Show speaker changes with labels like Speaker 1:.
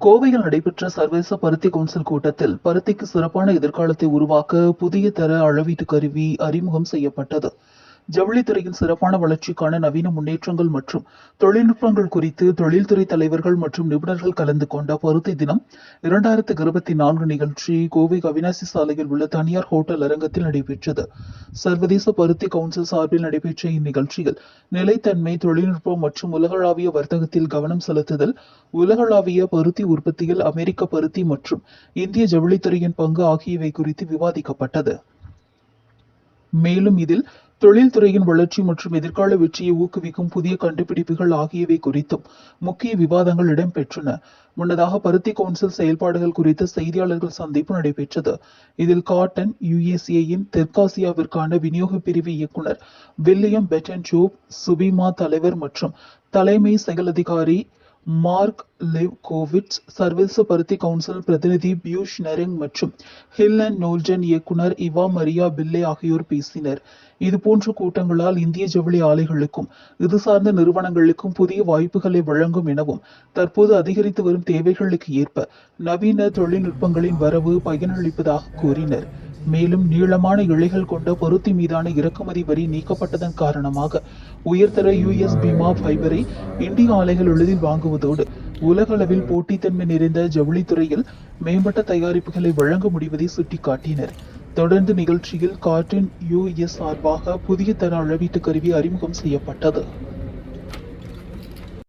Speaker 1: கோவையில் நடைபெற்ற சர்வதேச பருத்தி கவுன்சில் கூட்டத்தில் பருத்திக்கு சிறப்பான எதிர்காலத்தை உருவாக்க புதிய தர அளவீட்டு கருவி அறிமுகம் செய்யப்பட்டது. ஜவுளித்துறையின் சிறப்பான வளர்ச்சிக்கான நவீன முன்னேற்றங்கள் மற்றும் தொழில்நுட்பங்கள் குறித்து தொழில்துறை தலைவர்கள் மற்றும் நிபுணர்கள் கலந்து கொண்ட பருத்தி தினம் 2024 நிகழ்ச்சி கோவை அவினாசி சாலையில் உள்ள தனியார் ஹோட்டல் அரங்கத்தில் நடைபெற்றது. சர்வதேச பருத்தி கவுன்சில் சார்பில் நடைபெற்ற இந்நிகழ்ச்சியில் நிலைத்தன்மை, தொழில்நுட்பம் மற்றும் உலகளாவிய வர்த்தகத்தில் கவனம் செலுத்துதல், உலகளாவிய பருத்தி உற்பத்தியில் அமெரிக்க பருத்தி மற்றும் இந்திய ஜவுளித்துறையின் பங்கு ஆகியவை குறித்து விவாதிக்கப்பட்டது. மேலும் இதில் தொழில்துறையின் வளர்ச்சி மற்றும் எதிர்கால வெற்றியை ஊக்குவிக்கும் புதிய கண்டுபிடிப்புகள் ஆகியவை குறித்தும் முக்கிய விவாதங்கள் இடம்பெற்றன. முன்னதாக பருத்தி கவுன்சில் செயல்பாடுகள் குறித்த செய்தியாளர்கள் சந்திப்பு நடைபெற்றது. இதில் காட்டன் யுஎஸ்ஏயின் தெற்காசியாவிற்கான விநியோக பிரிவு இயக்குனர் வில்லியம் பெட்டன்ஜோப், சுபிமா தலைவர் மற்றும் தலைமை செயல் அதிகாரி மார்க் லெவ்கோவிட்ஸ், சர்வதேச பருத்தி கவுன்சில் பிரதிநிதி பியூஷ் நெரிங் மற்றும் ஹில் அண்ட் நோல்டன் இயக்குனர் இவா மரியா பில்லே ஆகியோர் பேசினர். இதுபோன்ற கூட்டங்களால் இந்திய ஜவுளி ஆலைகளுக்கும் இது சார்ந்த நிறுவனங்களுக்கும் புதிய வாய்ப்புகளை வழங்கும் எனவும் தற்போது அதிகரித்து வரும் தேவைகளுக்கு ஏற்ப நவீன தொழில்நுட்பங்களின் வரவு பயனளிப்பதாக கூறினர். மேலும் நீளமான இழைகள் கொண்ட பருத்தி மீதான இறக்குமதி வரி நீக்கப்பட்டதன் காரணமாக உயர்தர யுஎஸ் பீமா ஃபைபரை இந்திய ஆலைகள் எளிதில் வாங்குவதோடு உலக அளவில் போட்டித்தன்மை நிறைந்த ஜவுளித்துறையில் மேம்பட்ட தயாரிப்புகளை வழங்க முடிவதை சுட்டிக்காட்டினர். தொடர்ந்து நிகழ்ச்சியில் காட்டன் யுஎஸ் சார்பாக புதிய தர அளவீட்டு கருவி அறிமுகம் செய்யப்பட்டது.